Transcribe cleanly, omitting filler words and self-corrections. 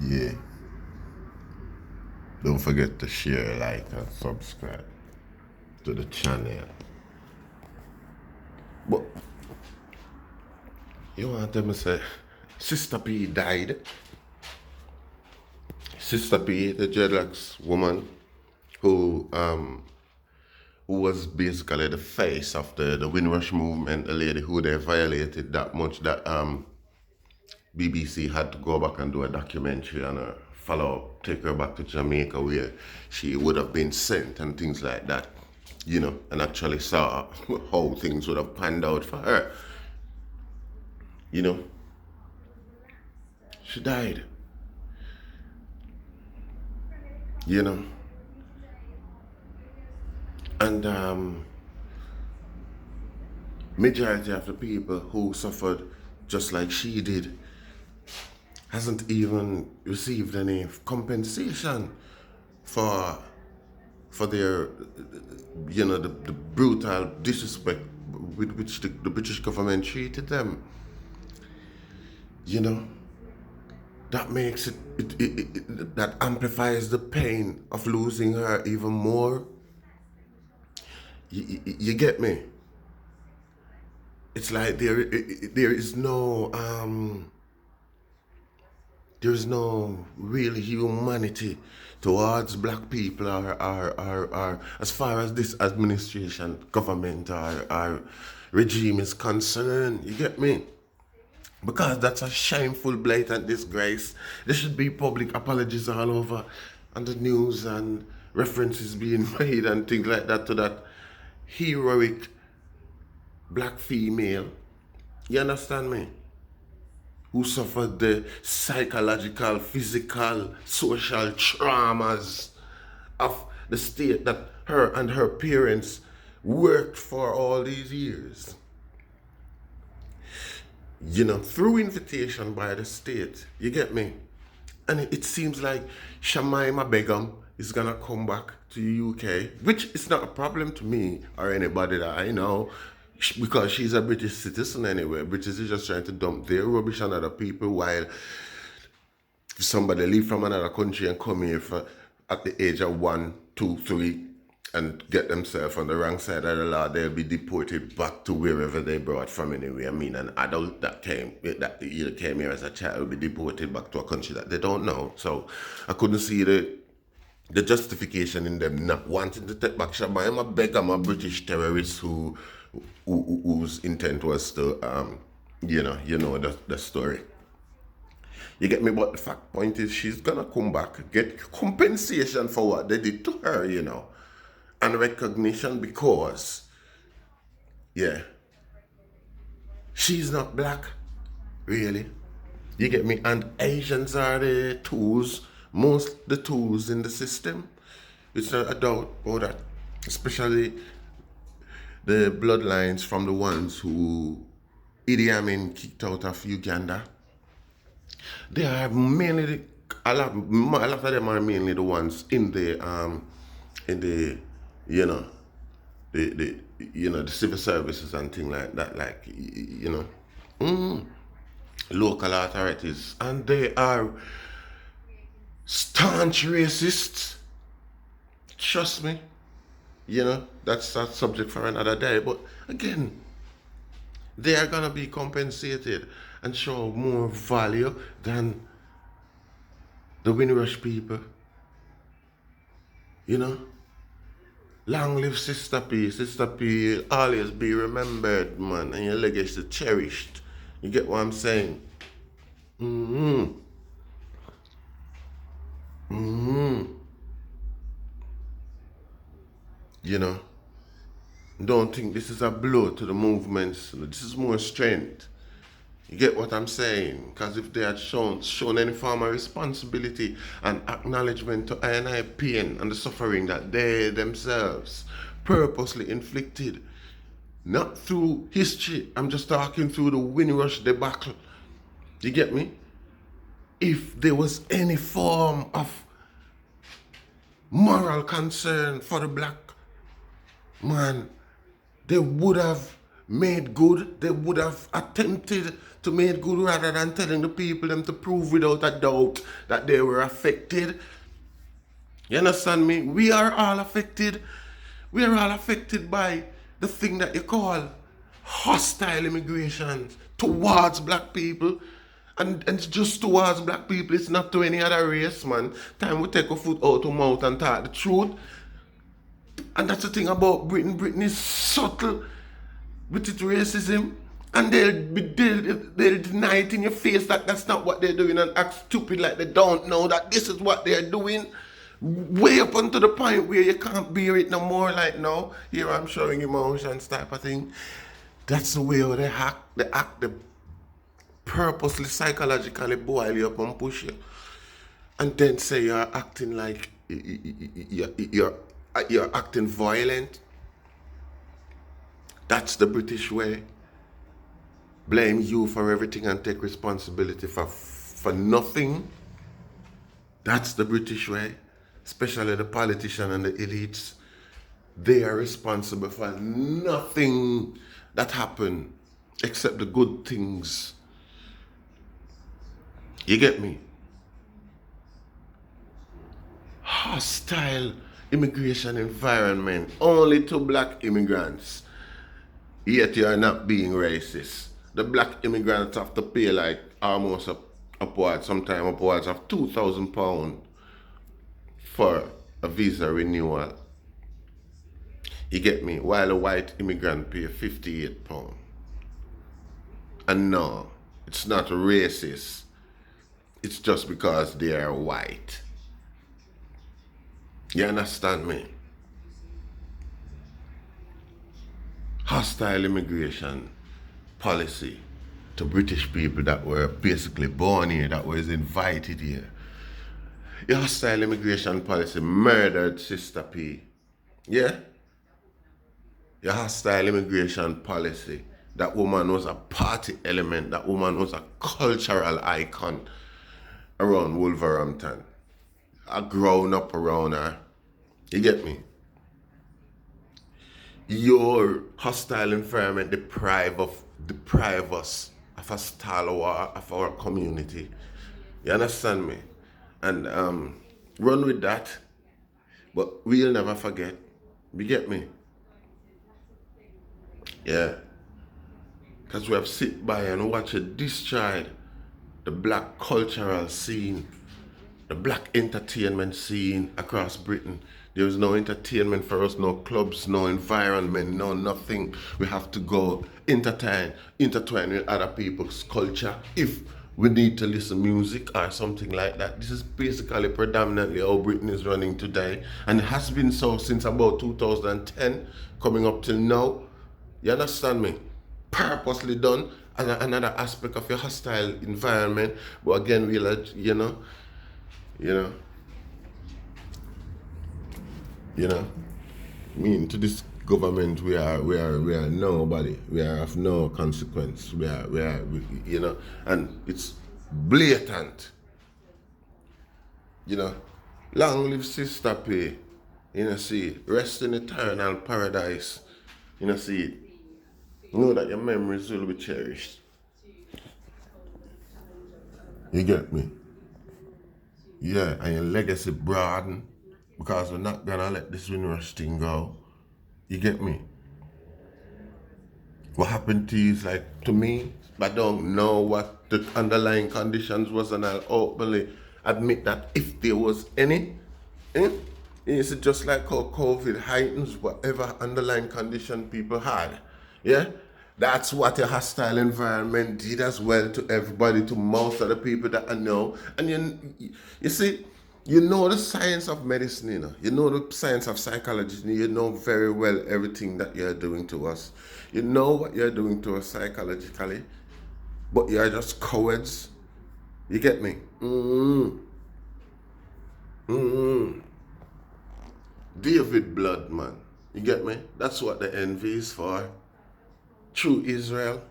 Yeah. Don't forget to share, like, and subscribe to the channel. But you want them to say, Sister P died. Sister P, the dreadlocks woman who was basically the face of the Windrush movement, the lady who they violated that much that BBC had to go back and do a documentary on her, follow up, take her back to Jamaica where she would have been sent and things like that, and actually saw how things would have panned out for her. She died. And majority of the people who suffered just like she did hasn't even received any compensation for their the brutal disrespect with which the British government treated them. That makes that amplifies the pain of losing her even more. You get me? It's like there is no real humanity towards black people or as far as this administration, government or regime is concerned. You get me? Because that's a shameful, blatant disgrace. There should be public apologies all over on the news and references being made and things like that to that heroic black female. You understand me? Who suffered the psychological, physical, social traumas of the state that her and her parents worked for all these years. Through invitation by the state. You get me? And it seems like Shamaima Begum is gonna come back to the UK, which is not a problem to me or anybody that I know, because she's a British citizen anyway. British is just trying to dump their rubbish on other people, while if somebody leave from another country and come here at the age of 1, 2, 3 and get themselves on the wrong side of the law, they'll be deported back to wherever they brought from anyway. I mean, an adult that came here as a child will be deported back to a country that they don't know. So I couldn't see the justification in them not wanting to take back Shabba. I'm a British terrorist whose intent was to, the story. You get me? But the fact point is, she's gonna come back, get compensation for what they did to her, and recognition because, she's not black, really. You get me? And Asians are the tools, the tools in the system. It's not a doubt about that. Especially the bloodlines from the ones who Idi Amin kicked out of Uganda. They are mainly, a lot of them are mainly the ones in the the civil services and things like that, local authorities, and they are staunch racists. Trust me. That's a subject for another day. But again, they are gonna be compensated and show more value than the Windrush people. Long live Sister P. Sister P always be remembered, man, and your legacy cherished. You get what I'm saying? Don't think this is a blow to the movements. This is more strength. You get what I'm saying? Because if they had shown any form of responsibility and acknowledgement to I pain and the suffering that they themselves purposely inflicted, not through history, I'm just talking through the Windrush debacle. You get me? If there was any form of moral concern for the black man, they would have made good. They would have attempted to make good rather than telling the people them to prove without a doubt that they were affected. You understand me? We are all affected. We are all affected by the thing that you call hostile immigration towards black people. And it's just towards black people. It's not to any other race, man. Time we take a foot out of mouth and talk the truth. And that's the thing about Britain. Britain is subtle with its racism. And they'll deny it in your face that that's not what they're doing and act stupid like they don't know that this is what they're doing. Way up unto the point where you can't bear it no more. Like, no, here I'm showing emotions type of thing. That's the way how they act. They purposely, psychologically boil you up and push you. And then say you're acting like you're acting violent. That's the British way. Blame you for everything and take responsibility for nothing. That's the British way. Especially the politicians and the elites. They are responsible for nothing that happened except the good things. You get me? Hostile immigration environment only to black immigrants. Yet you are not being racist. The black immigrants have to pay like almost upwards of £2,000 for a visa renewal. You get me? While a white immigrant pay £58. And no, it's not racist. It's just because they are white. You understand me? Hostile immigration policy to British people that were basically born here, that was invited here. Your hostile immigration policy murdered Sister P. Yeah? Your hostile immigration policy. That woman was a party element. That woman was a cultural icon around Wolverhampton. I grown up around her. You get me? Your hostile environment deprive us of a stalwart of our community. You understand me? And run with that, but we'll never forget. You get me? Yeah. Because we have sit by and watch it destroy the black cultural scene, the black entertainment scene across Britain. There is no entertainment for us, no clubs, no environment, no nothing. We have to go intertwine with other people's culture if we need to listen to music or something like that. This is basically predominantly how Britain is running today. And it has been so since about 2010, coming up till now. You understand me? Purposely done as another aspect of your hostile environment. But again, we'll, you know, I mean, to this government, we are nobody. We are of no consequence. We are, and it's blatant. Long live Sister P. See, rest in eternal paradise. See, know that your memories will be cherished. You get me? Yeah, and your legacy broaden. Because we're not gonna let this Windrush thing go. You get me? What happened to you is like, to me, I don't know what the underlying conditions was, and I'll openly admit that if there was any, it's just like how COVID heightens whatever underlying condition people had. Yeah? That's what a hostile environment did as well to everybody, to most of the people that I know. And you see, you know the science of medicine, you know the science of psychology, you know very well everything that you're doing to us. You know what you're doing to us psychologically, but you're just cowards. You get me? David blood, man. You get me? That's what the envy is for. True Israel.